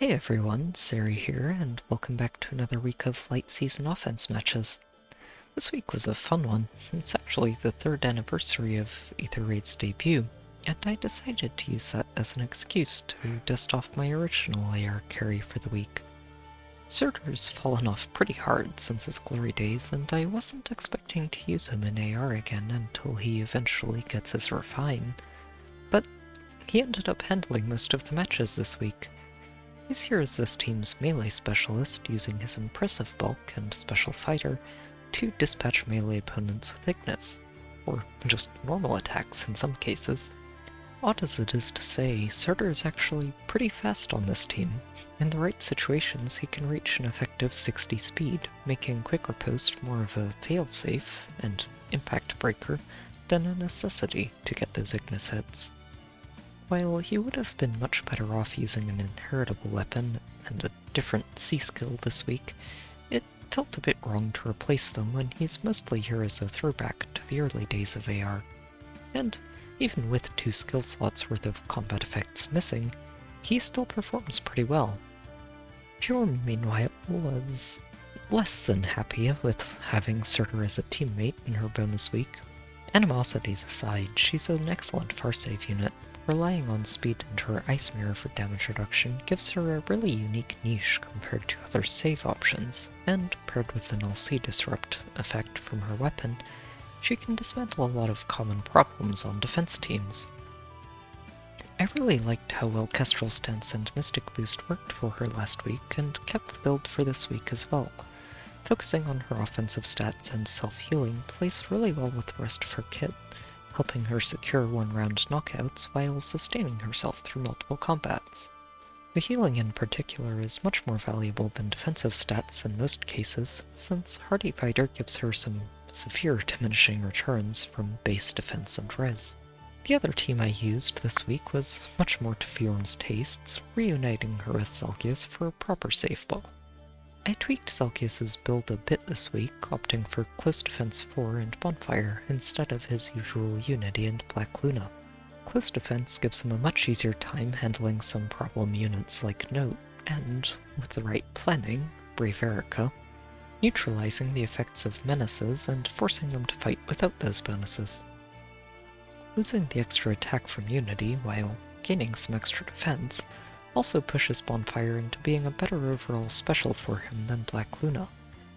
Hey everyone, Sari here, and welcome back to another week of late season offense matches. This week was a fun one. It's actually the 3rd anniversary of Aether Raids' debut, and I decided to use that as an excuse to dust off my original AR carry for the week. Surtr's fallen off pretty hard since his glory days, and I wasn't expecting to use him in AR again until he eventually gets his refine. But he ended up handling most of the matches this week. He's here as this team's melee specialist, using his impressive bulk and special fighter to dispatch melee opponents with Ignis, or just normal attacks in some cases. Odd as it is to say, Surtr is actually pretty fast on this team. In the right situations, he can reach an effective 60 speed, making Quick Riposte more of a failsafe and impact breaker than a necessity to get those Ignis hits. While he would have been much better off using an inheritable weapon and a different C-skill this week, it felt a bit wrong to replace them when he's mostly here as a throwback to the early days of AR. And even with 2 skill slots worth of combat effects missing, he still performs pretty well. Fjorm, meanwhile, was less than happy with having Surtr as a teammate in her bonus week. Animosities aside, she's an excellent far-save unit. Relying on speed and her Ice Mirror for damage reduction gives her a really unique niche compared to other save options, and paired with an LC disrupt effect from her weapon, she can dismantle a lot of common problems on defense teams. I really liked how well Kestrel Stance and Mystic Boost worked for her last week, and kept the build for this week as well. Focusing on her offensive stats and self-healing plays really well with the rest of her kit, helping her secure 1-round knockouts while sustaining herself through multiple combats. The healing in particular is much more valuable than defensive stats in most cases, since Hardy Fighter gives her some severe diminishing returns from base defense and res. The other team I used this week was much more to Fjorm's tastes, reuniting her with Zelgius for a proper safe ball. I tweaked Zelgius's build a bit this week, opting for Close Defense 4 and Bonfire instead of his usual Unity and Black Luna. Close Defense gives him a much easier time handling some problem units like Note, and, with the right planning, Brave Erica, neutralizing the effects of menaces and forcing them to fight without those bonuses. Losing the extra attack from Unity while gaining some extra defense also pushes Bonfire into being a better overall special for him than Black Luna,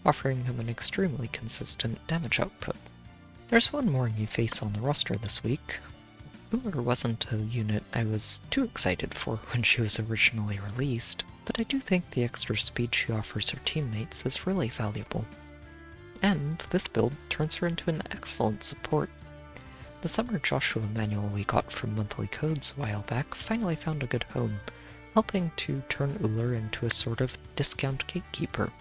offering him an extremely consistent damage output. There's one more new face on the roster this week. Ullr wasn't a unit I was too excited for when she was originally released, but I do think the extra speed she offers her teammates is really valuable. And this build turns her into an excellent support. The Summer Joshua manual we got from Monthly Codes a while back finally found a good home, helping to turn Ullr into a sort of discount gatekeeper.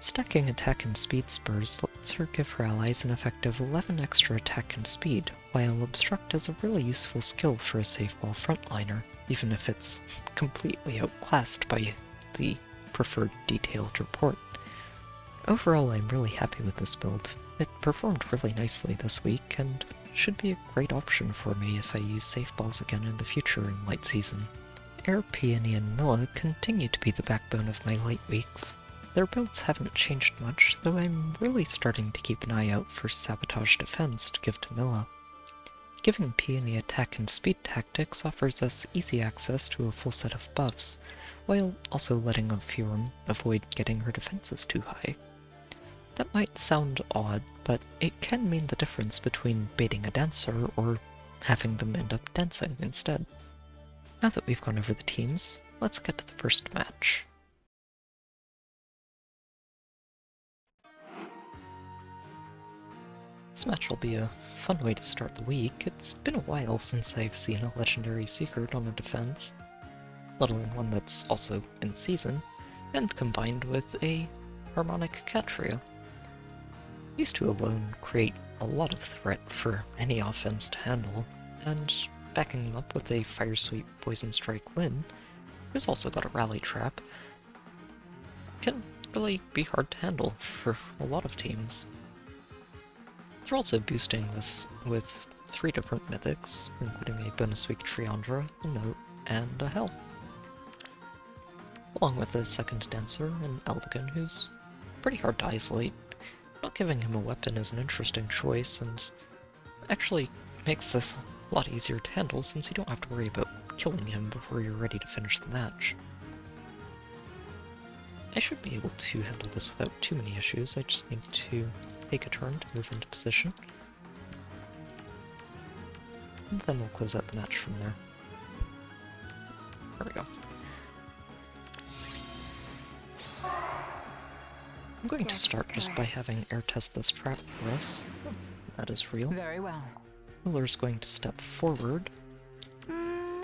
Stacking attack and speed spurs lets her give her allies an effective 11 extra attack and speed, while Obstruct is a really useful skill for a safe ball frontliner, even if it's completely outclassed by the preferred detailed report. Overall, I'm really happy with this build. It performed really nicely this week, and should be a great option for me if I use safe balls again in the future in late season. Air, Peony, and Milla continue to be the backbone of my late weeks. Their builds haven't changed much, though I'm really starting to keep an eye out for Sabotage Defense to give to Milla. Giving Peony attack and speed tactics offers us easy access to a full set of buffs, while also letting Fjorm avoid getting her defenses too high. That might sound odd, but it can mean the difference between baiting a dancer or having them end up dancing instead. Now that we've gone over the teams, let's get to the first match. This match will be a fun way to start the week. It's been a while since I've seen a legendary Sigurd on a defense, let alone one that's also in season, and combined with a harmonic Catria. These two alone create a lot of threat for any offense to handle, and backing them up with a Fire Sweep Poison Strike Lyn, who's also got a Rally Trap, can really be hard to handle for a lot of teams. They're also boosting this with 3 different mythics, including a bonus week Triandra, a Note, and a Hell. along with a second dancer in Eldigan, who's pretty hard to isolate. Not giving him a weapon is an interesting choice, and actually makes this a lot easier to handle since you don't have to worry about killing him before you're ready to finish the match. I should be able to handle this without too many issues. I just need to take a turn to move into position. And then we'll close out the match from there. There we go. I'm going to start just by having Air test this trap for us. That is real. Very well. Ullr's going to step forward,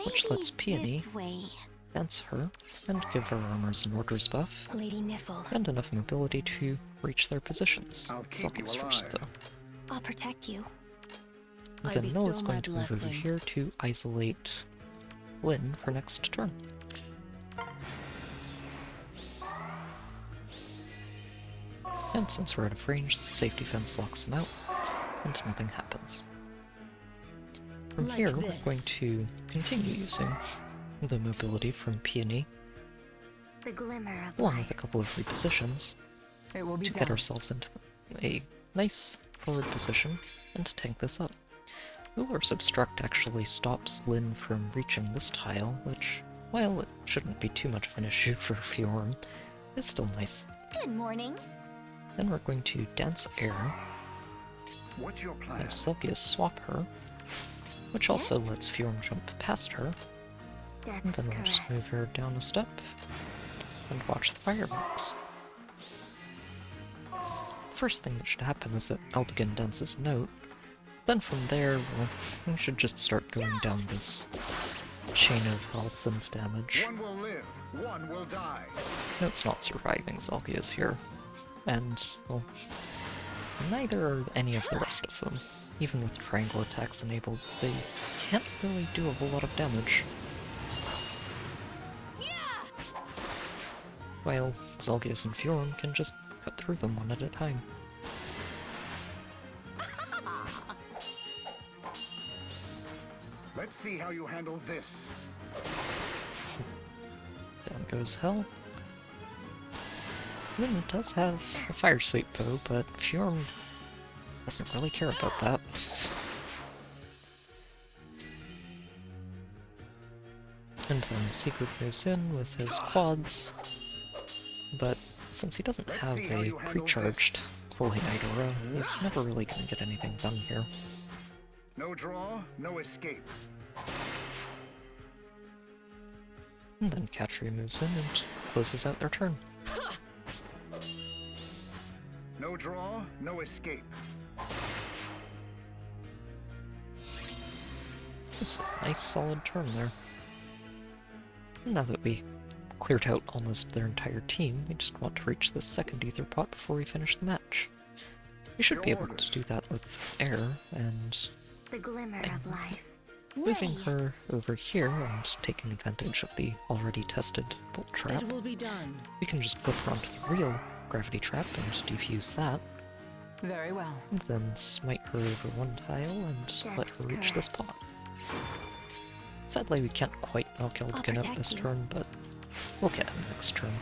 which lets Peony dance her and give her armors and orders buff, Lady Nifl. and enough mobility to reach their positions. Zelgius first, though. I'll protect you. And then Mill is going to move over here to isolate Lynn for next turn. And since we're out of range, the safety fence locks them out, and nothing happens. From here, we're going to continue using the mobility from Peony, The glimmer of along life. with a couple of repositions, It will be to done. get ourselves into a nice forward position and tank this up. Ullr's Obstruct actually stops Lynn from reaching this tile, which, while it shouldn't be too much of an issue for Fjorm, is still nice. Good morning. Then we're going to Dance Air, What's your plan? have Zelgius swap her, which also lets Fjorm jump past her, and Death's then we'll just move caress. her down a step and watch the fireworks. First thing that should happen is that Eldigan dances Note. Then from there, well, we should just start going down this chain of health and damage. One will live, one will die. Note's not surviving Zelgius here, and, well, neither are any of the rest of them. Even with Triangle Attacks enabled, they can't really do a whole lot of damage. While Zelgius and Fjorm can just cut through them one at a time. Let's see how you handle this. Down goes Hell. Lynn does have a Fire Sleep bow, but Fjorm doesn't really care about that. And then Sigurd moves in with his quads, but since he doesn't Let's have see how a you handle pre-charged Holy Knight aura, he's never really going to get anything done here. No draw, no escape. And then Catria moves in and closes out their turn. No draw, no escape. Just a nice solid turn there. And now that we cleared out almost their entire team, we just want to reach the second Aether pot before we finish the match. We should be able to do that with Air, and The glimmer of life. moving her over here and taking advantage of the already tested bolt trap, It will be done. we can just flip her onto the real gravity trap and defuse that, Very well. and then smite her over one tile and let her reach this caress. pot. Sadly, we can't quite knock Eldigan out protect this you. turn, but we'll get him next turn.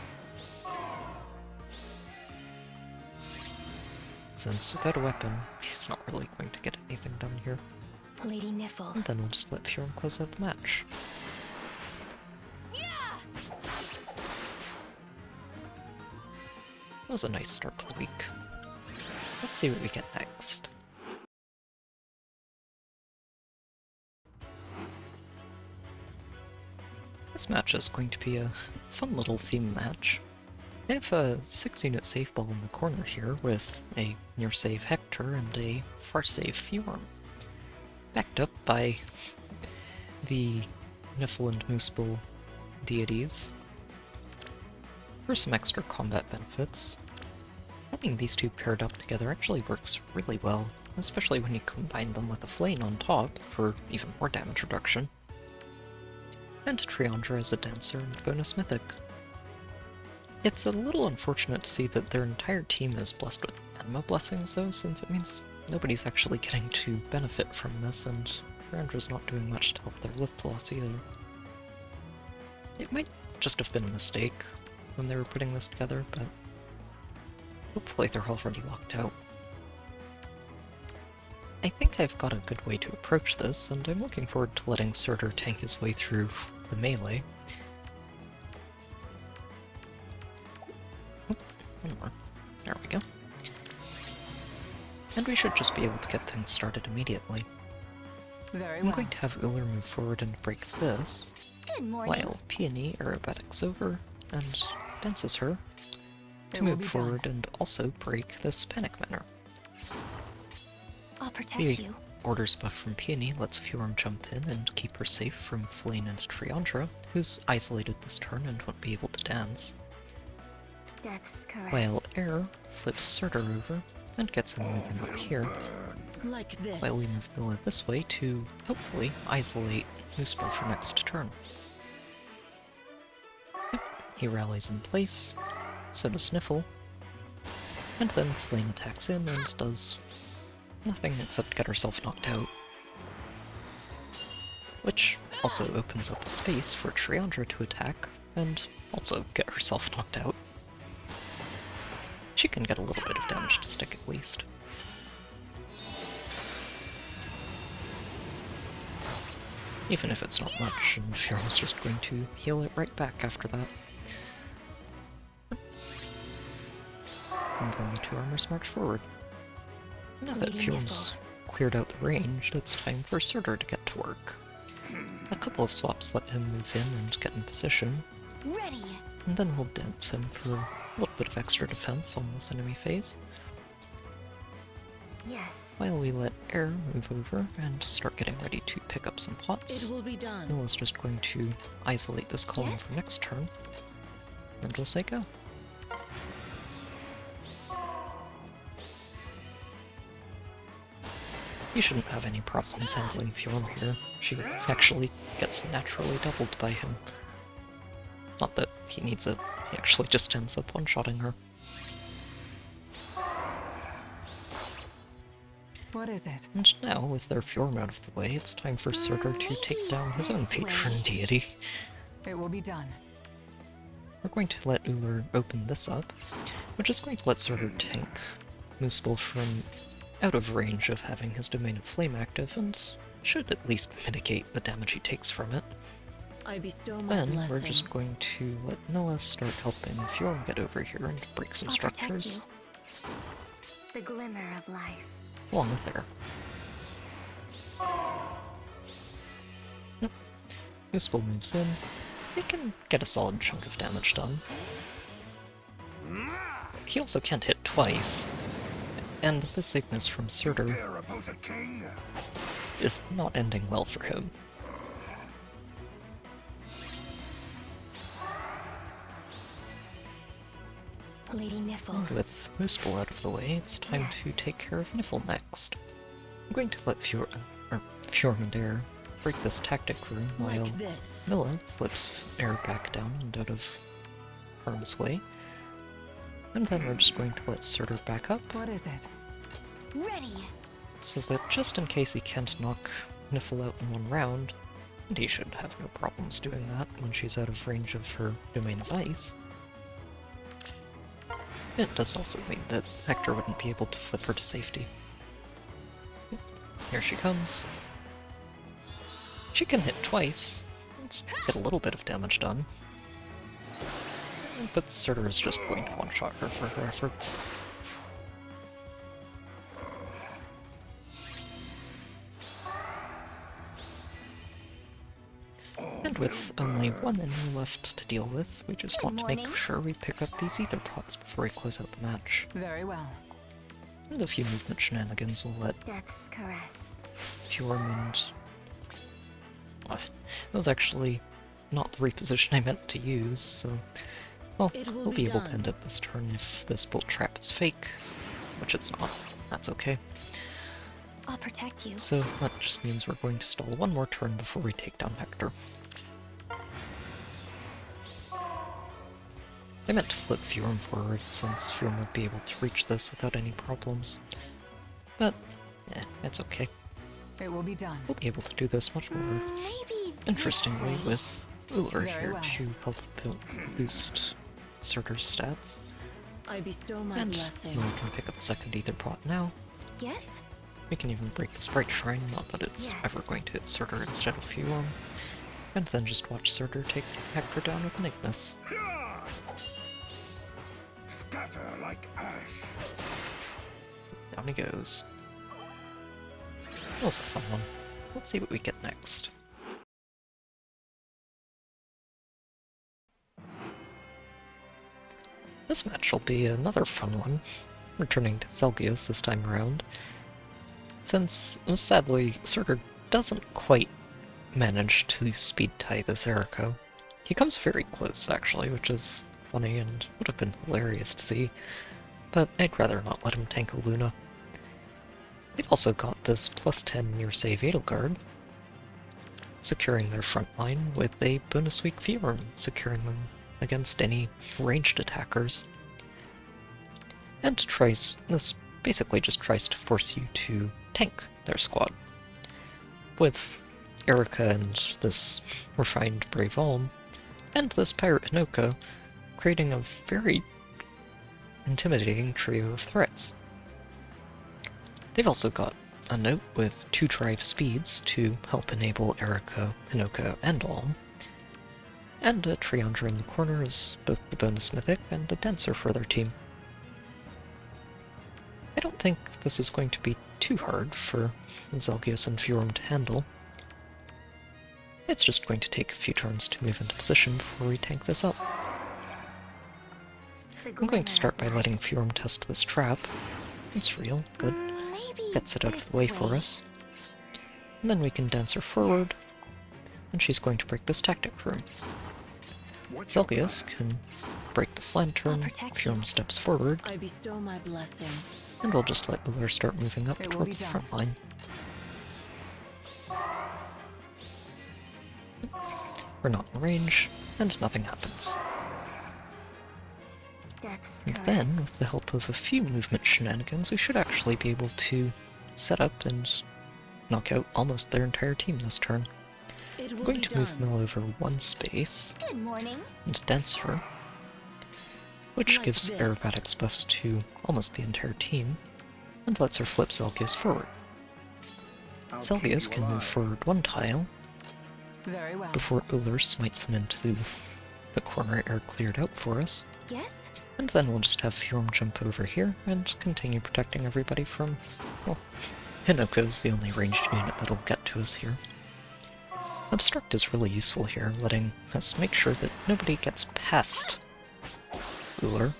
Since without a weapon, he's not really going to get anything done here. Lady Nifl. And then we'll just let Fjorm close out the match. That was a nice start to the week. Let's see what we get next. This match is going to be a fun little theme match. They have a 6-unit save ball in the corner here with a near save Hector and a far save Fjorm, backed up by the Nifl and Muspell deities. For some extra combat benefits, having these two paired up together actually works really well, especially when you combine them with a Flame on top for even more damage reduction. And Triandra as a dancer and bonus mythic. It's a little unfortunate to see that their entire team is blessed with anima blessings though, since it means nobody's actually getting to benefit from this, and Triandra's not doing much to help their lift loss either. It might just have been a mistake, when they were putting this together, but hopefully they're already locked out. I think I've got a good way to approach this, and I'm looking forward to letting Surtr tank his way through the melee. Oop, one more. There we go. And we should just be able to get things started immediately. Very I'm well. going to have Ullr move forward and break this, Good morning. while Peony aerobatics over and dances her It to will move be forward and also break this panic manor. I'll protect He you. orders buff from Peony lets Fjorm jump in and keep her safe from Flane and Triandra, who's isolated this turn and won't be able to dance, Death's caress. while Air flips Surtr over and gets him moving up here, Like this. while we move Mila this way to, hopefully, isolate Muspell for next turn. Yep, he rallies in place, so does Nifl, and then Flame attacks in and does nothing except get herself knocked out. Which also opens up a space for Triandra to attack, and also get herself knocked out. She can get a little bit of damage to stick at least. Even if it's not much, and Fjorm's just going to heal it right back after that. And then the two armors march forward. Now that Lady Fjorm's cleared out the range, it's time for Surtr to get to work. A couple of swaps let him move in and get in position, Ready. and then we'll dance him for a little bit of extra defense on this enemy phase, Yes. while we let Air move over and start getting ready to pick up some pots. It will be done. Mila's just going to isolate this column Yes? for next turn, and we'll say go. You shouldn't have any problems handling Fjorm here. She actually gets naturally doubled by him. Not that he needs it, he actually just ends up one-shotting her. What is it? And now, with their Fjorm out of the way, it's time for Surtr to take down his own patron deity. It will be done. We're going to let Ullr open this up, which is going to let Surtr tank Muspell from out of range of having his Domain of Flame active, and should at least mitigate the damage he takes from it. I bestow my Then blessing. we're just going to let Mila start helping Fjorm get over here and break some I'll protect structures, The glimmer of life. along with Air. Yep. Muspell moves in. He can get a solid chunk of damage done. He also can't hit twice, and the sickness from Surtr Dare oppose a king? is not ending well for him. Lady Nifl. With Muspell out of the way, it's time Yes. to take care of Nifl next. I'm going to let Fjorm and Air break this tactic room while Like this. Mila flips Air back down and out of harm's way. And then we're just going to let Surtr back up, What is it? Ready. so that just in case he can't knock Nifl out in one round, and he should have no problems doing that when she's out of range of her Domain of Ice, it does also mean that Hector wouldn't be able to flip her to safety. Here she comes. She can hit twice, and get a little bit of damage done. But Surtr is just going to one-shot her for her efforts. And with only one enemy left to deal with, we just Good want to make morning. sure we pick up these Aether pots before we close out the match. Very well. And a few movement shenanigans will let Death's caress. Fjorm and... that was actually not the reposition I meant to use, so... Well, It will we'll be be able to done. end up this turn if this bolt trap is fake, which it's not. That's okay. I'll protect you. So that just means we're going to stall one more turn before we take down Hector. I meant to flip Fjorm forward, since Fjorm would be able to reach this without any problems. But, it's okay. It will be done. We'll be able to do this much more Maybe. interestingly this way. with Ullr Very here well. to help boost Surtr's stats. I bestow my And blessing. we can pick up the second Aether pot now. Yes? We can even break the Sprite Shrine, not that it's Yes. ever going to hit Surtr instead of Fjorm. And then just watch Surtr take Hector down with an Ignis. Scatter like ash. Down he goes. That was a fun one. Let's see what we get next. This match will be another fun one, returning to Zelgius this time around, since, sadly, Sigurd doesn't quite manage to speed tie this Erico. He comes very close, actually, which is funny and would have been hilarious to see, but I'd rather not let him tank a Luna. They've also got this plus 10 near save Edelgard, securing their front line with a bonus weak Fjorm, securing them against any ranged attackers. And this basically just tries to force you to tank their squad. With Erica and this refined Brave Ulm, and this Pirate Hinoka, creating a very intimidating trio of threats. They've also got a note with 2 drive speeds to help enable Erica, Hinoka, and Ulm, and a Triandra in the corner is both the bonus mythic and a dancer for their team. I don't think this is going to be too hard for Zelgius and Fjorm to handle. It's just going to take a few turns to move into position before we tank this up. I'm going to start by letting Fjorm test this trap. It's real, good. Gets it out of the way for us. And then we can dance her forward, and she's going to break this tactic room. Zelgius can break this lantern, Fjorm steps forward, I bestow my blessing. and we'll just let Ullr start moving up It will towards be the done. front line. We're not in range, and nothing happens. Death's And caress. then, with the help of a few movement shenanigans, we should actually be able to set up and knock out almost their entire team this turn. It I'm will going be to move done. Mill over one space Good morning. and dance her, which Like gives this. aerobatics buffs to almost the entire team, and lets her flip Zelgius forward. I'll Zelgius keep you can move alive. forward one tile Very well. before Ullr smites him into the corner air cleared out for us, Yes? and then we'll just have Fjorm jump over here and continue protecting everybody from, well, Hinoka's the only ranged unit that'll get to us here. Obstruct is really useful here, letting us make sure that nobody gets past Ullr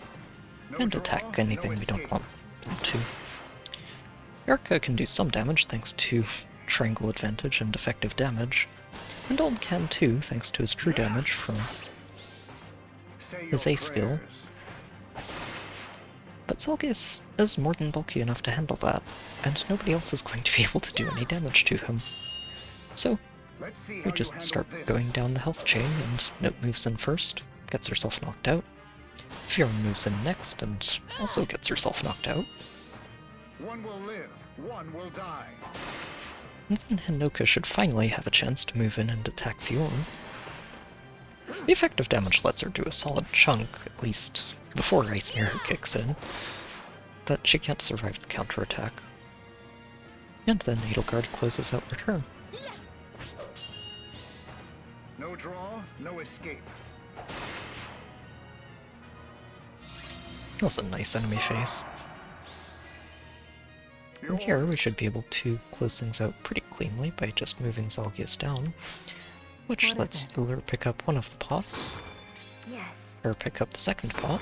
No and draw, attack anything no we don't escape. want them to. Erica can do some damage thanks to triangle advantage and effective damage, and Ulm can too thanks to his true damage from Say his your A skill. prayers. But Zelgius is more than bulky enough to handle that, and nobody else is going to be able to do any damage to him. So Let's see how we you just handle start this. going down the health chain, and Note moves in first, gets herself knocked out. Fjorm moves in next, and also gets herself knocked out. One will live, one will die. And then Hinoka should finally have a chance to move in and attack Fjorm. The effective damage lets her do a solid chunk, at least before Ice Mirror kicks in, but she can't survive the counterattack. And then Edelgard closes out her turn. No draw, no escape. That was a nice enemy face. Your From here we orders. should be able to close things out pretty cleanly by just moving Zelgius down, which What is lets it? Ullr pick up one of the pots, Yes. or pick up the second pot,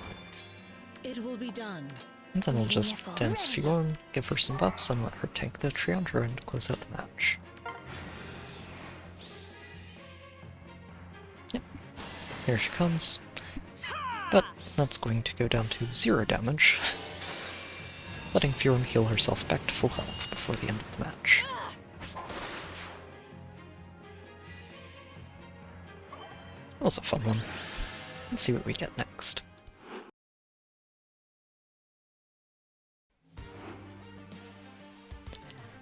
It will be done. and then we'll Lady just Nifl. dance Ready. Fjorm, give her some buffs, and let her tank the Triandra and close out the match. Yep, here she comes. But that's going to go down to 0 damage, letting Fjorm heal herself back to full health before the end of the match. That was a fun one. Let's see what we get next.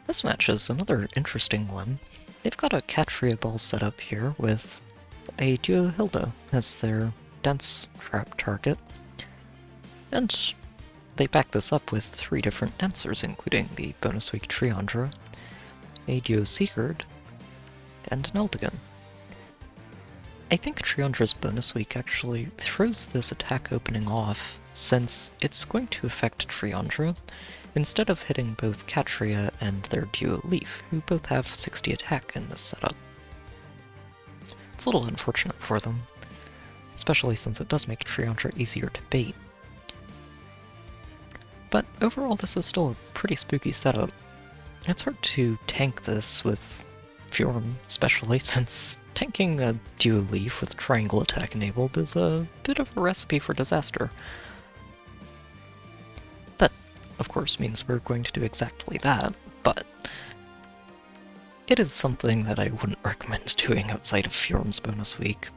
This match is another interesting one. They've got a Catria ball set up here with a Duo Hilda as their dance trap target, And they back this up with 3 different answers, including the bonus week Triandra, a Duo Sigurd, and an Eldigan. I think Triandra's bonus week actually throws this attack opening off, since it's going to affect Triandra, instead of hitting both Catria and their Duo Lif, who both have 60 attack in this setup. It's a little unfortunate for them, especially since it does make Triandra easier to bait. But overall this is still a pretty spooky setup. It's hard to tank this with Fjorm, especially since tanking a Duo Lif with Triangle Attack-enabled is a bit of a recipe for disaster. That, of course, means we're going to do exactly that, but it is something that I wouldn't recommend doing outside of Fjorm's bonus week.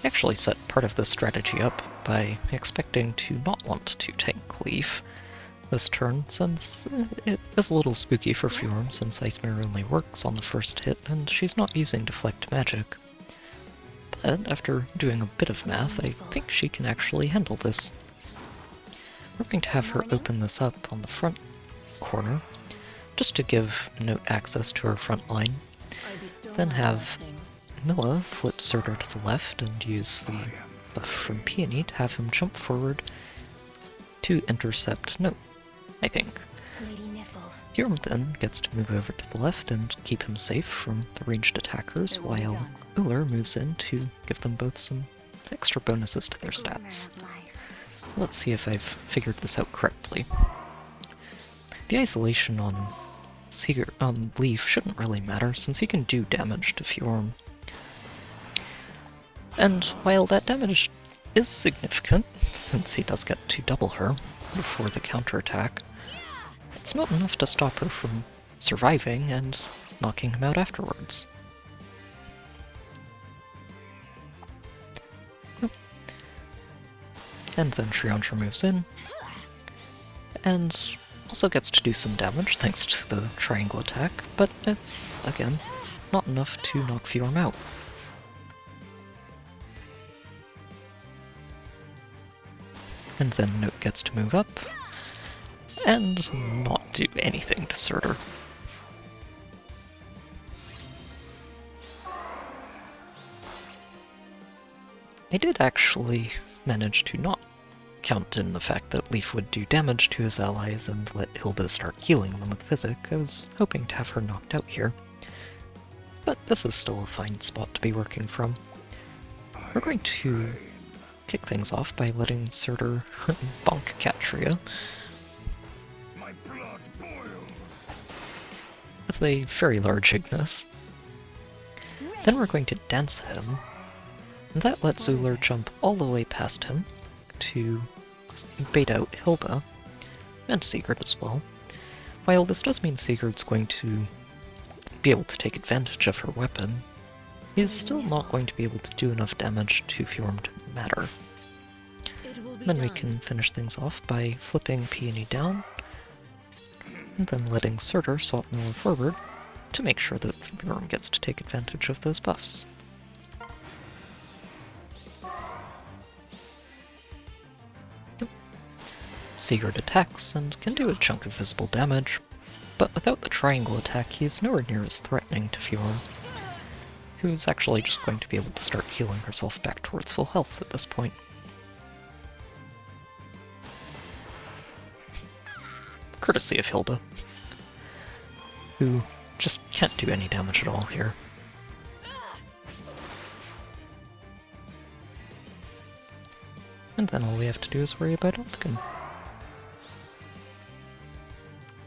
I actually set part of this strategy up by expecting to not want to tank Lif this turn, since it is a little spooky for Fjorm, since Ice Mirror only works on the first hit, and she's not using Deflect magic. But after doing a bit of math, I think she can actually handle this. We're going to have her open this up on the front corner, just to give Note access to her front line, then have Milla flip Surtr to the left and use the buff from Peony to have him jump forward to intercept Note, I think. Lady Nifl. Fjorm then gets to move over to the left and keep him safe from the ranged attackers, while Ullr moves in to give them both some extra bonuses to their stats. Let's see if I've figured this out correctly. The isolation on Sigurd, Lif shouldn't really matter, since he can do damage to Fjorm. And while that damage is significant, since he does get to double her before the counterattack, it's not enough to stop her from surviving and knocking him out afterwards. And then Triandra moves in, and also gets to do some damage thanks to the triangle attack, but it's, again, not enough to knock Fjorm out. And then Note gets to move up, and not do anything to Surtr. I did actually manage to not count in the fact that Lif would do damage to his allies and let Hilda start healing them with Physic. I was hoping to have her knocked out here. But this is still a fine spot to be working from. We're going to kick things off by letting Surtr bonk Catria My blood boils. with a very large Ignis. Then we're going to dance him, and that lets Ullr jump all the way past him to bait out Hilda, and Sigurd as well. While this does mean Sigurd's going to be able to take advantage of her weapon, he's still not going to be able to do enough damage to Fjorm to matter. Then we can finish things off by flipping Peony down, and then letting Surtr swap Milla forward to make sure that Fjorm gets to take advantage of those buffs. Sigurd attacks and can do a chunk of visible damage, but without the triangle attack he's nowhere near as threatening to Fjorm, who's actually just going to be able to start healing herself back towards full health at this point. Courtesy of Hilda, who just can't do any damage at all here. And then all we have to do is worry about Eldigan.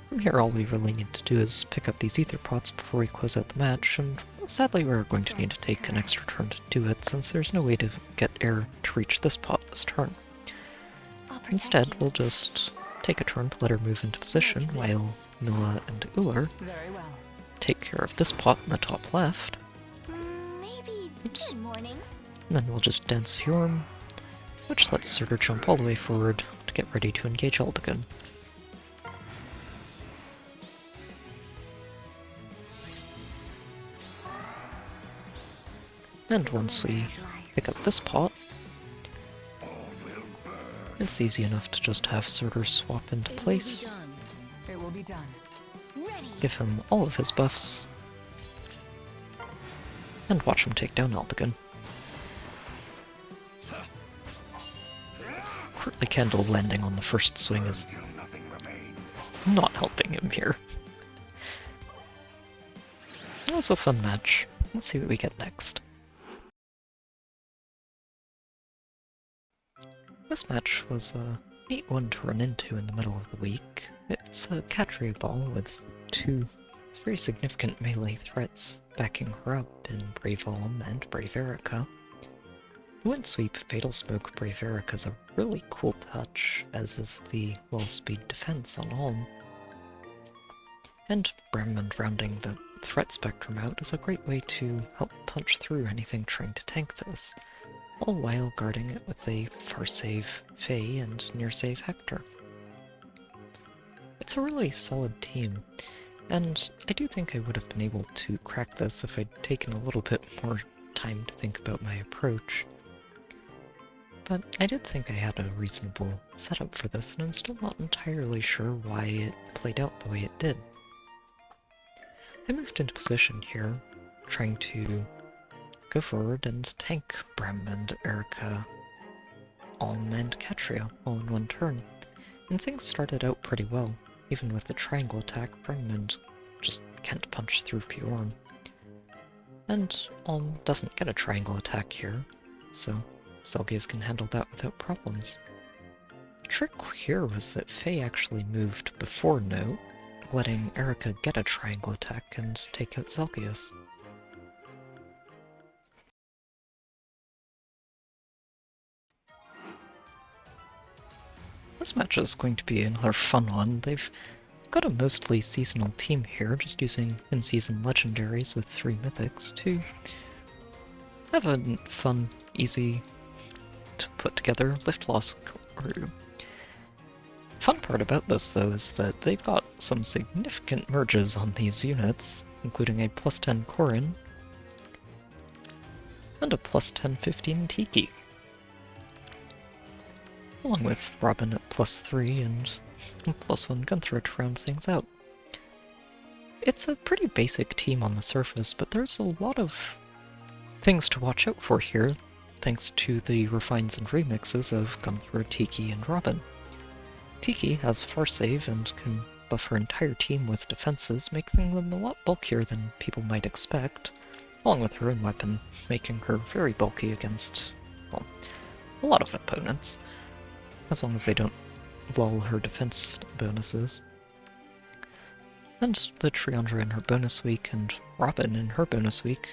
From here all we really need to do is pick up these ether pots before we close out the match, and sadly we're going to need to take an extra turn to do it, since there's no way to get air to reach this pot this turn. Instead, we'll just take a turn to let her move into position while Milla and Ullr take care of this pot in the top left. Maybe Oops. good morning. And then we'll just dance Fjorm, which lets Surtr jump all the way forward to get ready to engage Eldigan. And once we pick up this pot, All will burn. It's easy enough to just have Surtr swap into It will be place, done. It will be done. Ready. give him all of his buffs, and watch him take down Aldegon. Courtly Candle landing on the first swing is Till nothing remains. not helping him here. That was a fun match. Let's see what we get next. This match was a neat one to run into in the middle of the week. It's a Catria ball with two very significant melee threats backing her up in Brave Ulm and Brave Erica. The Windsweep Fatal Smoke Brave Erica is a really cool touch, as is the low speed defense on Ulm. And Bramimond rounding the threat spectrum out is a great way to help punch through anything trying to tank this, all while guarding it with a far save Fae and near save Hector. It's a really solid team, and I do think I would have been able to crack this if I'd taken a little bit more time to think about my approach. But I did think I had a reasonable setup for this, and I'm still not entirely sure why it played out the way it did. I moved into position here, trying to go forward and tank Bramimond, Erica, Ulm, and Catria all in one turn, and things started out pretty well. Even with the Triangle Attack, Bramimond just can't punch through Fjorm. And Ulm doesn't get a Triangle Attack here, so Zelgius can handle that without problems. The trick here was that Fae actually moved before Note, letting Erica get a Triangle Attack and take out Zelgius. This match is going to be another fun one. They've got a mostly seasonal team here, just using in-season legendaries with 3 mythics to have a fun, easy to put together lift loss crew. Fun part about this though is that they've got some significant merges on these units, including a plus 10 Korin and a plus 10/15 Tiki, along with Robin at plus 3 and plus 1 Gunther to round things out. It's a pretty basic team on the surface, but there's a lot of things to watch out for here, thanks to the refines and remixes of Gunther, Tiki, and Robin. Tiki has far save and can buff her entire team with defenses, making them a lot bulkier than people might expect, along with her own weapon, making her very bulky against, well, a lot of opponents, as long as they don't lull her defense bonuses. And the Triandra in her bonus week and Robin in her bonus week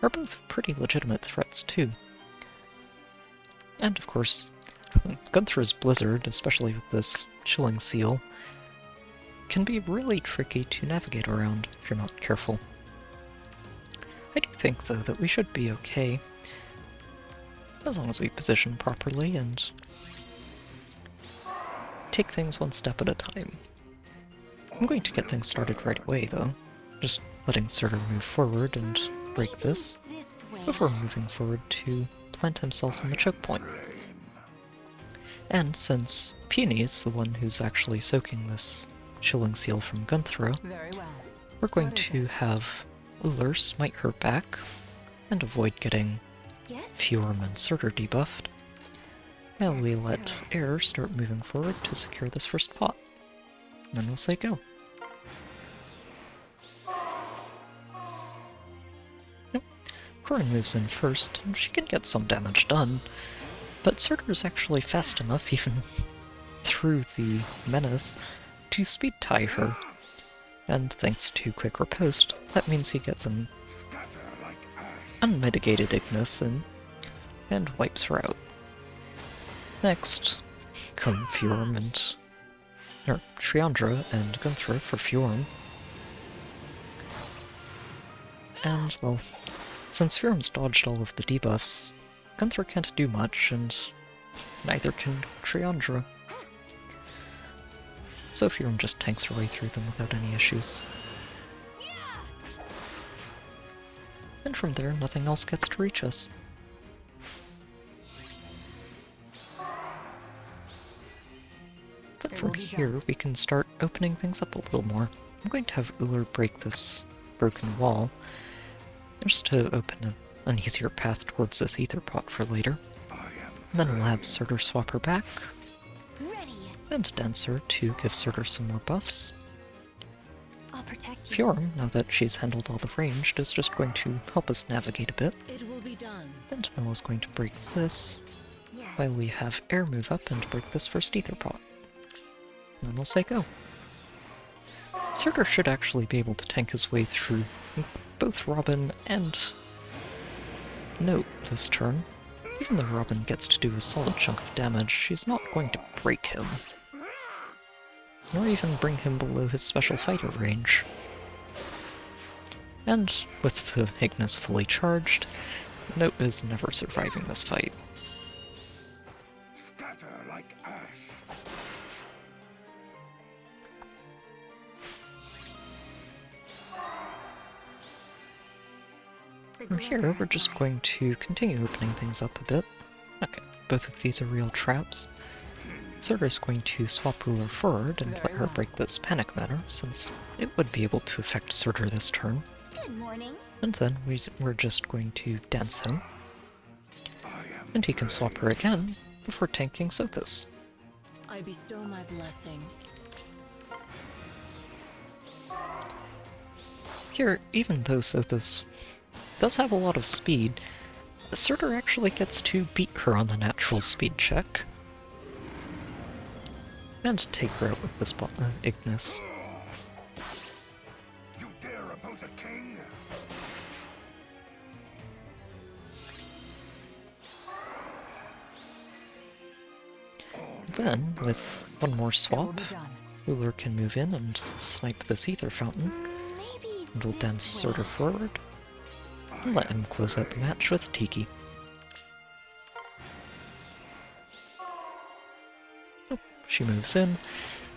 are both pretty legitimate threats too. And of course, Gunther's Blizzard, especially with this Chilling Seal, can be really tricky to navigate around if you're not careful. I do think though that we should be okay, as long as we position properly and take things one step at a time. I'm going to get things started right away though, just letting Surtr move forward and break this, This way. before moving forward to plant himself on the choke point. And since Peony is the one who's actually soaking this Chilling Seal from Gunther, Very well. we're going What is to it? have Ullr smite her back and avoid getting Yes. Fjorm and Surtr debuffed, and we let Air start moving forward to secure this first pot. And then we'll say go. Nope. Korin moves in first, and she can get some damage done, but Surtr is actually fast enough, even through the menace, to speed tie her. And thanks to Quick Riposte, that means he gets an Scatter like ash. unmitigated Ignis in, and wipes her out. Next, come Fjorm and Triandra and Gunther for Fjorm. And, well, since Fjorm's dodged all of the debuffs, Gunther can't do much, and neither can Triandra. So Fjorm just tanks her way through them without any issues. And from there, nothing else gets to reach us. from here, we can start opening things up a little more. I'm going to have Ullr break this broken wall, just to open an easier path towards this ether pot for later. And then we'll have Surtr swap her back, Ready. and Dancer to give Surtr some more buffs. I'll protect you. Fjorm, now that she's handled all the ranged, is just going to help us navigate a bit. It will be done. And Milla's going to break this, Yes. while we have Air move up and break this first ether pot. And then we'll say go. Surtr should actually be able to tank his way through both Robin and Note this turn. Even though Robin gets to do a solid chunk of damage, she's not going to break him, nor even bring him below his special fighter range. And with the Ignis fully charged, Note is never surviving this fight. Scatter like ash. From here, we're just going to continue opening things up a bit. Okay, both of these are real traps. Surtr is going to swap Ullr forward and let her break this panic matter, since it would be able to affect Surtr this turn. Good morning. And then we're just going to dance him, and he can swap her again before tanking Sothis. I bestow my blessing. Here, even though Sothis does have a lot of speed, Surtr actually gets to beat her on the natural speed check, and take her out with this Ignis. You dare oppose a king? Then, with one more It will swap, be done. Ullr can move in and snipe this ether fountain, Maybe. and we'll dance Surtr forward, and let him close out the match with Tiki. Oh, she moves in,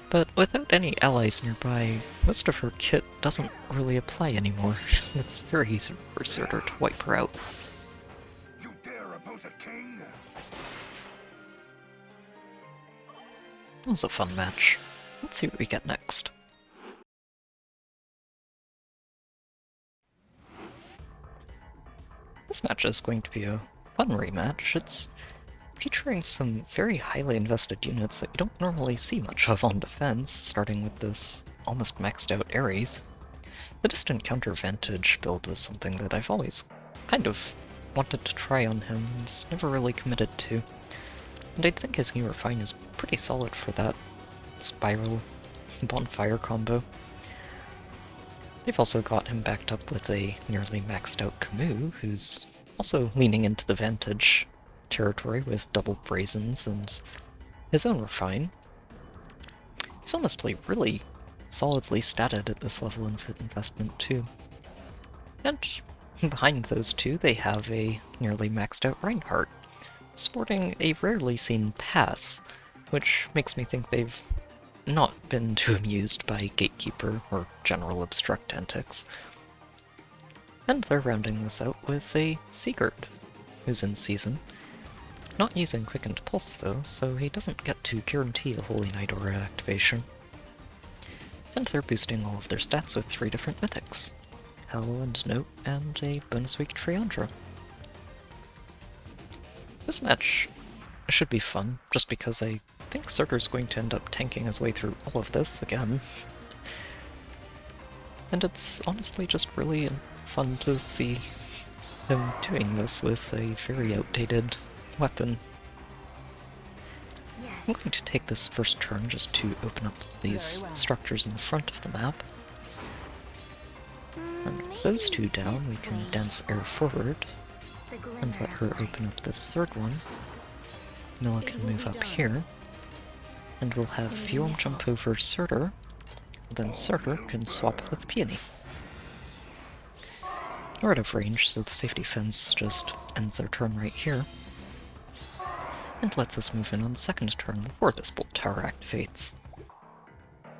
but without any allies nearby, most of her kit doesn't really apply anymore. It's very easy for Surtr to wipe her out. You dare oppose a king? It was a fun match. Let's see what we get next. This match is going to be a fun rematch. It's featuring some very highly invested units that you don't normally see much of on defense, starting with this almost maxed out Ares. The distant counter vantage build was something that I've always kind of wanted to try on him and never really committed to. And I think his new refine is pretty solid for that spiral bonfire combo. They've also got him backed up with a nearly maxed out Camus, who's also leaning into the vantage territory with double brazens and his own refine. He's honestly really solidly statted at this level of investment too. And behind those two they have a nearly maxed out Reinhardt, sporting a rarely seen pass, which makes me think they've not been too amused by Gatekeeper or general obstruct antics. And they're rounding this out with a Sigurd, who's in season. Not using Quickened Pulse though, so he doesn't get to guarantee a Holy Knight Aura activation. And they're boosting all of their stats with 3 different mythics: Hell and Note and a bonus week Triandra. This match should be fun, just because I think Surtr's going to end up tanking his way through all of this again. And it's honestly just really fun to see him doing this with a very outdated weapon. Yes. I'm going to take this first turn just to open up these Very well. structures in the front of the map. And with those two down, we can dance Air forward and let her open up this third one. Milla can move up here, and we'll have Fjorm jump over Surtr, then Surtr can swap with Peony. We're out of range, so the safety fence just ends their turn right here, and lets us move in on the second turn before this bolt tower activates.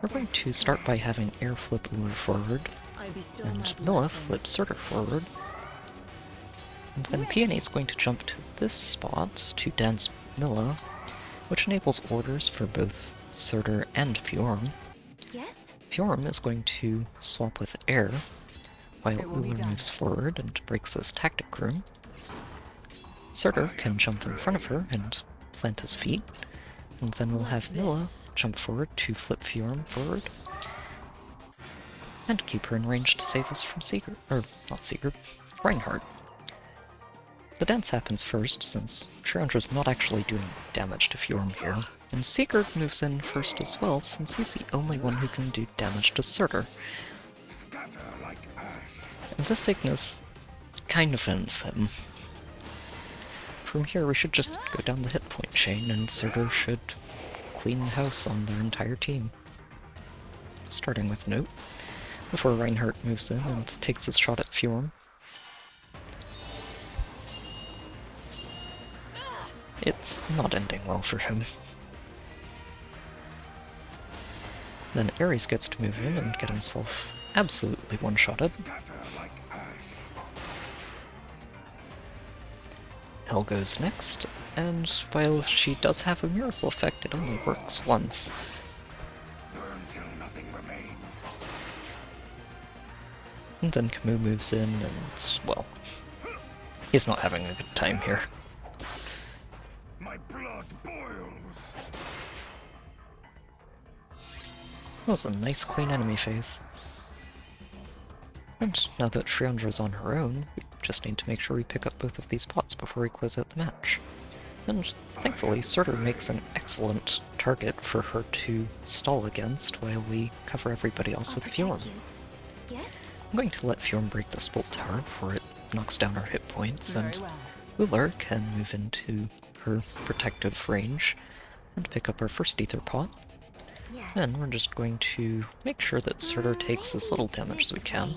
We're going to start by having Air flip Ullr forward, I bestow and my Milla blessing. flip Surtr forward, and then Peony is going to jump to this spot to dance Milla, which enables orders for both Surtr and Fjorm. Yes? Fjorm is going to swap with air, while It will be Ullr done. moves forward and breaks his tactic room. Surtr can jump in front of her and plant his feet, and then we'll have Nifl jump forward to flip Fjorm forward, and keep her in range to save us from Sigurd, or not Sigurd, Reinhardt. The dance happens first, since Triandra's not actually doing damage to Fjorm here, and Sigurd moves in first as well, since he's the only one who can do damage to Surtr. Scatter like ash. And this Ignis kind of ends him. From here we should just go down the hit point chain, and Surtr should clean house on their entire team. Starting with Note, before Reinhardt moves in and takes his shot at Fjorm. It's not ending well for him. Then Ares gets to move in and get himself absolutely one-shotted. Scatter like ash. Hel goes next, and while she does have a miracle effect, it only works once. Burn till nothing remains. And then Camus moves in and, well, he's not having a good time here. My blood boils. That was a nice clean enemy phase. And now that Triandra's on her own, we just need to make sure we pick up both of these pots before we close out the match. And thankfully, Surtr makes an excellent target for her to stall against while we cover everybody else with Fjorm. Yes? I'm going to let Fjorm break the Bolt Tower before it knocks down our hit points, Very and well. Ullr can move into her protective range and pick up our first Aether pot. Yes. And we're just going to make sure that Surtr takes as little damage as we can.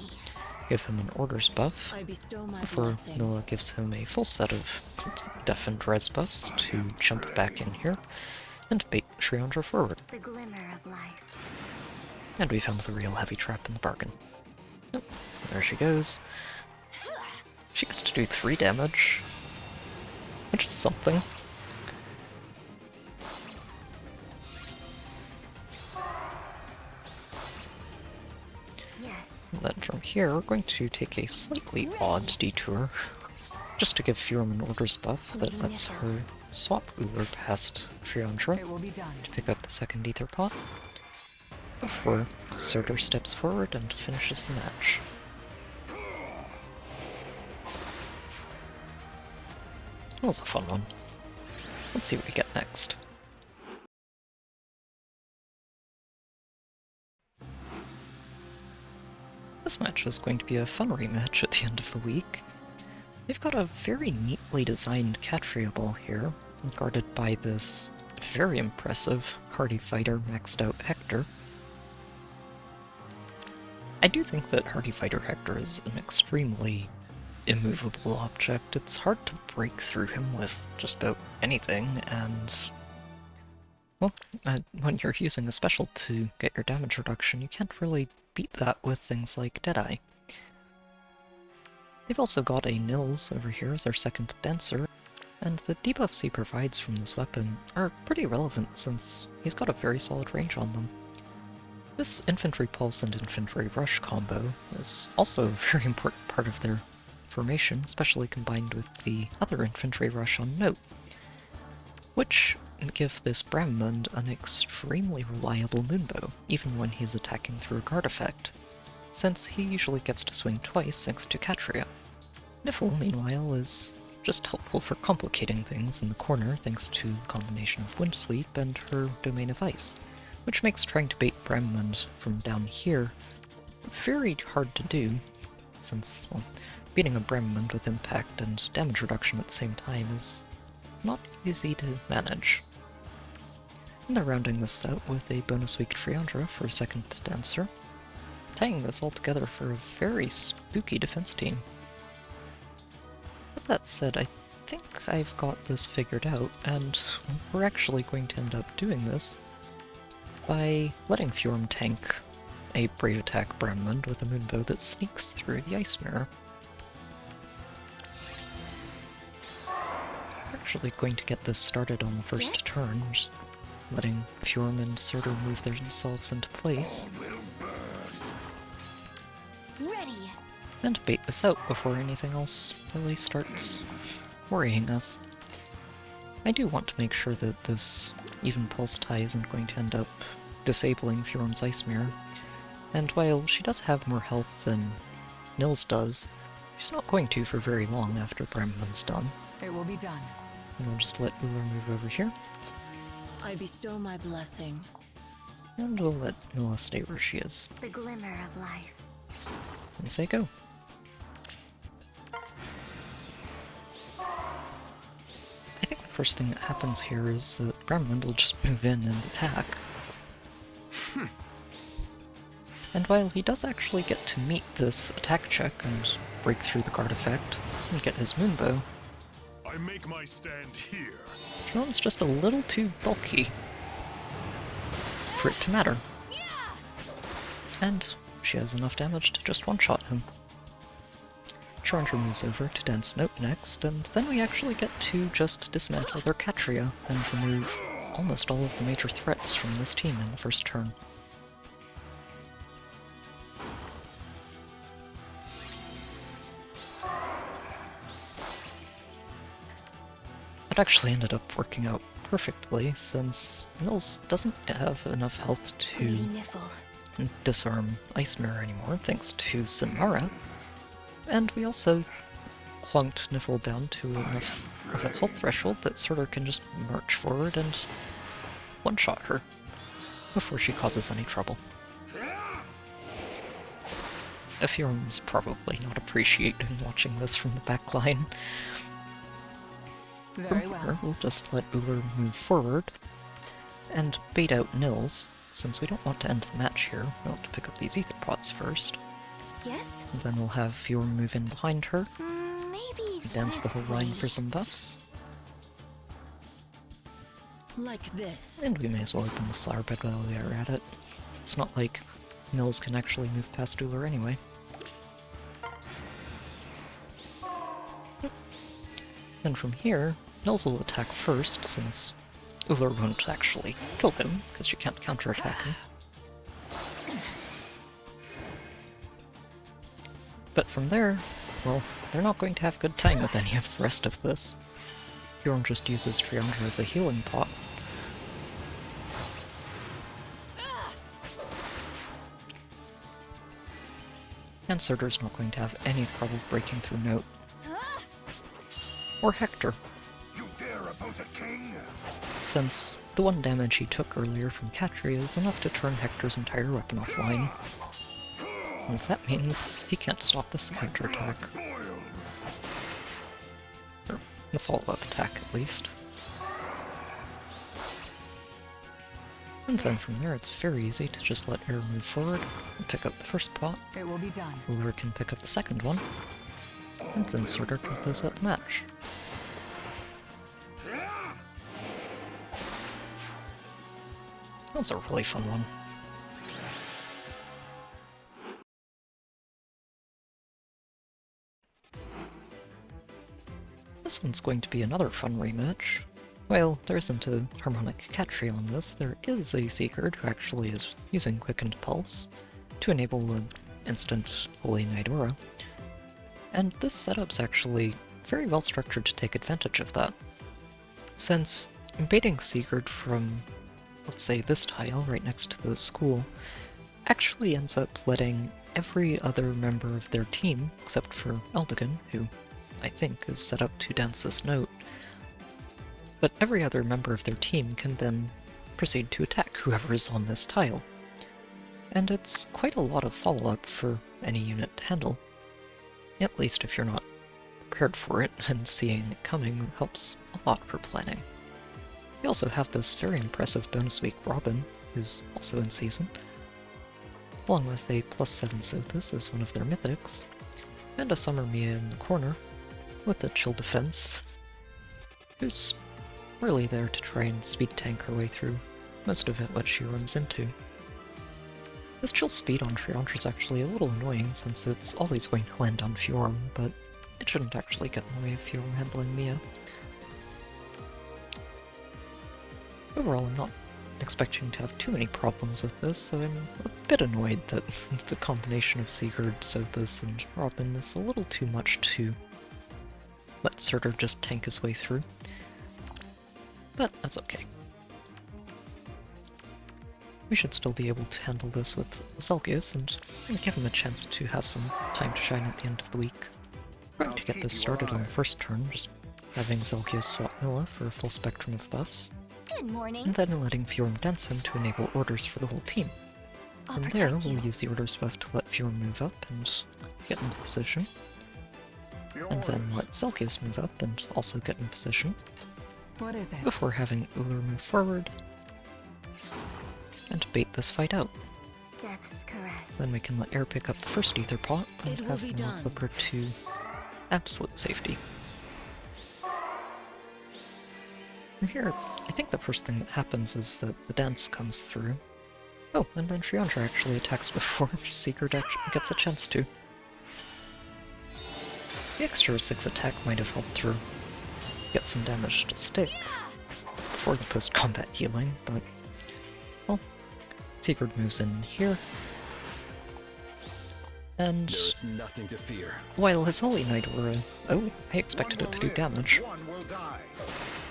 Give him an orders buff, I bestow my before blessing. Nifl gives him a full set of def and res buffs to jump back in here and bait Triandra forward. The glimmer of life. And we found the real heavy trap in the bargain. Yep, there she goes. She gets to do 3 damage, which is something. Yes. And then from here, we're going to take a slightly odd detour, just to give Fjorm an orders buff that lets her swap Ullr past Triandra It will be done. to pick up the second Aether pot, before Surtr steps forward and finishes the match. That was a fun one. Let's see what we get next. This match is going to be a fun rematch at the end of the week. They've got a very neatly designed Catria ball here, guarded by this very impressive hardy fighter maxed out Hector. I do think that hardy fighter Hector is an extremely immovable object. It's hard to break through him with just about anything, and well, when you're using a special to get your damage reduction, you can't really beat that with things like Deadeye. They've also got a Nils over here as their second dancer, and the debuffs he provides from this weapon are pretty relevant since he's got a very solid range on them. This Infantry Pulse and Infantry Rush combo is also a very important part of their formation, especially combined with the other Infantry Rush on Note, which give this Bramimond an extremely reliable moonbow, even when he's attacking through a guard effect, since he usually gets to swing twice thanks to Catria. Nifl, meanwhile, is just helpful for complicating things in the corner thanks to a combination of Wind Sweep and her Domain of Ice, which makes trying to bait Bramimond from down here very hard to do, since, well, beating a Bramimond with impact and damage reduction at the same time is not easy to manage. And they're rounding this out with a bonus week Triandra for a second dancer, tying this all together for a very spooky defense team. With that said, I think I've got this figured out, and we're actually going to end up doing this by letting Fjorm tank a Brave Attack Bramimond with a Moonbow that sneaks through the Ice Mirror. actually going to get this started on the first Yes? turn, just letting Fjorm and Surtr move themselves into place, Ready. and bait this out before anything else really starts worrying us. I do want to make sure that this even pulse tie isn't going to end up disabling Fjorm's Ice Mirror, and while she does have more health than Nils does, she's not going to for very long after Bramimond's done. It will be done. And we'll just let Ullr move over here, I bestow my blessing. and we'll let Nilla stay where she is, The glimmer of life. and say go. I think the first thing that happens here is that Bramimond will just move in and attack. And while he does actually get to meet this attack check and break through the guard effect and get his moonbow, I make my stand here. Fjorm's just a little too bulky for it to matter. And she has enough damage to just one-shot him. Triangle moves over to Dense Note next, and then we actually get to just dismantle their Catria and remove almost all of the major threats from this team in the first turn. It actually ended up working out perfectly, since Nils doesn't have enough health to Lady Nifl. disarm Ice Mirror anymore, thanks to Sinmara. And we also clunked Nifl down to enough of a health threshold that Surtr can just march forward and one-shot her before she causes any trouble. Fjorm's probably not appreciating watching this from the back line. Very From well. here, we'll just let Ullr move forward and bait out Nils, since we don't want to end the match here. We want to pick up these ether pots first. Yes? And then we'll have Fjorm move in behind her, Maybe dance the this whole line way. for some buffs, Like this. and we may as well open this flower bed while we are at it. It's not like Nils can actually move past Ullr anyway. And from here, Nils will attack first, since Ullr won't actually kill him, because she can't counterattack him. But from there, well, they're not going to have a good time with any of the rest of this. Fjorm just uses Triangle as a healing pot. And Surtr's not going to have any trouble breaking through Note. Or Hector, You dare oppose a king? since the one damage he took earlier from Catria is enough to turn Hector's entire weapon offline. And that means he can't stop this counterattack. Boils. Or the follow-up attack, at least. And then from there, it's very easy to just let Air move forward and pick up the first pot. It will be done. Ullr can pick up the second one, and then Surtr can close out the match. That was a really fun one. This one's going to be another fun rematch. While there isn't a harmonic Catria on this, there is a Sigurd who actually is using Quickened Pulse to enable an instant Holy Night Aura. And this setup's actually very well structured to take advantage of that. Since baiting Sigurd from, let's say, this tile right next to the school actually ends up letting every other member of their team, except for Eldigan, who I think is set up to dance this note, but every other member of their team can then proceed to attack whoever is on this tile. And it's quite a lot of follow-up for any unit to handle. At least if you're not prepared for it, and seeing it coming helps a lot for planning. We also have this very impressive bonus week Robin, who's also in season, along with a +7 Sothis as one of their mythics, and a Summer Mia in the corner, with a chill defense, who's really there to try and speed tank her way through most of it what she runs into. This chill speed on Triangle is actually a little annoying since it's always going to land on Fjorm, but it shouldn't actually get in the way of Fjorm handling Mia. Overall, I'm not expecting to have too many problems with this, so I'm a bit annoyed that the combination of Sigurd, Zelgius, and Robin is a little too much to let Surtr just tank his way through. But that's okay. We should still be able to handle this with Zelgius and give him a chance to have some time to shine at the end of the week. We're going to get this started on the first turn, just having Zelgius swap Mila for a full spectrum of buffs, Good morning. and then letting Fjorm dance him to enable orders for the whole team. From there, we'll use the orders buff to let Fjorm move up and get in position, and then let Zelgius move up and also get in position, What is it? before having Ullr move forward and bait this fight out. Death's caress. Then we can let Air pick up the first Aether pot and It will have be Mila done. flip her to absolute safety. From here, I think the first thing that happens is that the dance comes through. Oh, and then Triangle actually attacks before Sigurd gets a chance to. The extra 6 attack might have helped her get some damage to stick before the post-combat healing, but well, Sigurd moves in here. And There is nothing to fear. while his Holy Knight Aura... Oh, I expected it to do damage. One will die.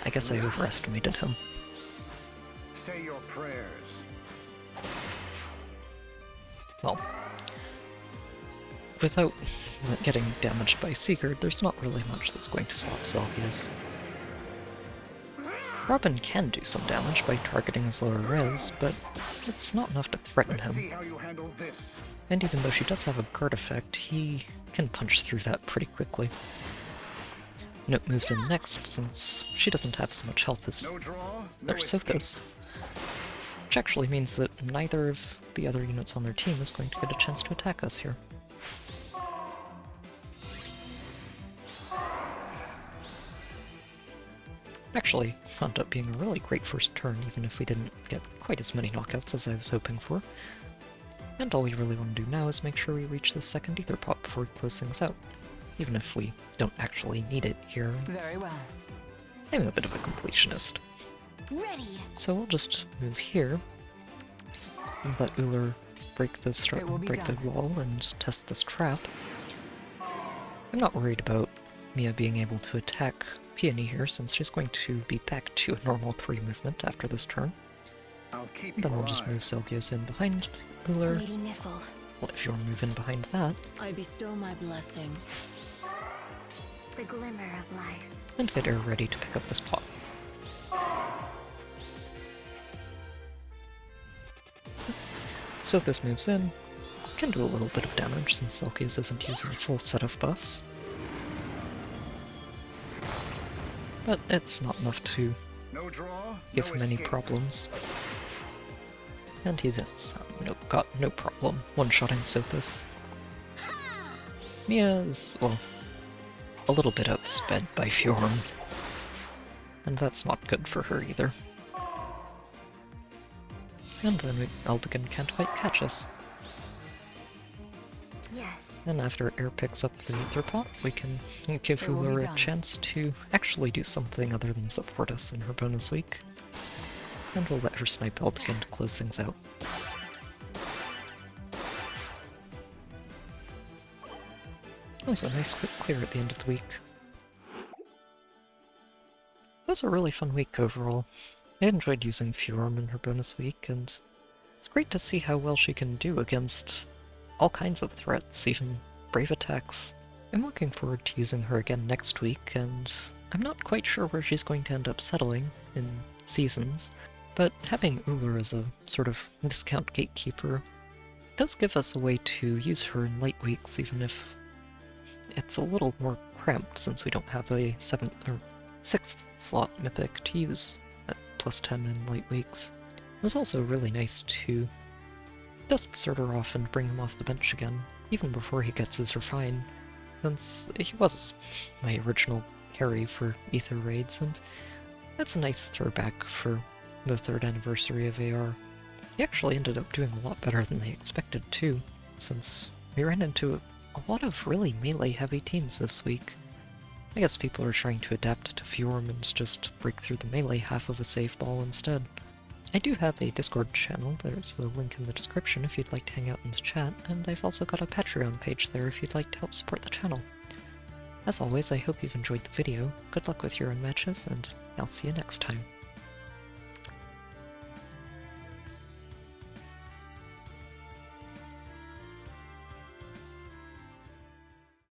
I guess I overestimated him. Say your prayers. Well, without getting damaged by Sigurd, there's not really much that's going to stop Zelgius. Robin can do some damage by targeting his lower res, but it's not enough to threaten Let's see him. how you handle this. And even though she does have a guard effect, he can punch through that pretty quickly. Note moves in next, since she doesn't have so much health as No draw, no their escape. Zelgius. Which actually means that neither of the other units on their team is going to get a chance to attack us here. Actually, wound up being a really great first turn, even if we didn't get quite as many knockouts as I was hoping for. And all we really want to do now is make sure we reach the second Aether pot before we close things out. Even if we don't actually need it here. Very well. I'm a bit of a completionist. Ready. So we'll just move here and let Ullr break the It will be done. wall and test this trap. I'm not worried about Mia being able to attack Peony here, since she's going to be back to a normal 3 movement after this turn. I'll keep Then you we'll just alive. move Zelgius in behind Ullr, Lady Nifl. let Fjorm move in behind that, I bestow my blessing. The glimmer of life. and get Air ready to pick up this pot. So if this moves in, can do a little bit of damage since Zelgius isn't using a full set of buffs. But it's not enough to No draw, give no him any escape. problems. And he's got no problem one-shotting Sothis. Mia is, well, a little bit outsped by Fjorm. And that's not good for her either. And then Eldigan can't quite catch us. Yes. And after Air picks up the Aether pot, we can give It will be Ullr a done. chance to actually do something other than support us in her bonus week. And we'll let her snipe Eldigan to close things out. That was a nice quick clear at the end of the week. That was a really fun week overall. I enjoyed using Fjorm in her bonus week, and it's great to see how well she can do against all kinds of threats, even brave attacks. I'm looking forward to using her again next week, and I'm not quite sure where she's going to end up settling in seasons, but having Ullr as a sort of discount gatekeeper does give us a way to use her in light weeks, even if it's a little more cramped since we don't have a 7th or 6th slot mythic to use at +10 in light weeks. It was also really nice to dust Surtr off and bring him off the bench again, even before he gets his refine, since he was my original carry for Aether Raids, and that's a nice throwback for the 3rd anniversary of AR. He actually ended up doing a lot better than they expected too, since we ran into a lot of really melee-heavy teams this week. I guess people are trying to adapt to Fjorm and just break through the melee half of a save ball instead. I do have a Discord channel, there's a link in the description if you'd like to hang out in the chat, and I've also got a Patreon page there if you'd like to help support the channel. As always, I hope you've enjoyed the video, good luck with your own matches, and I'll see you next time.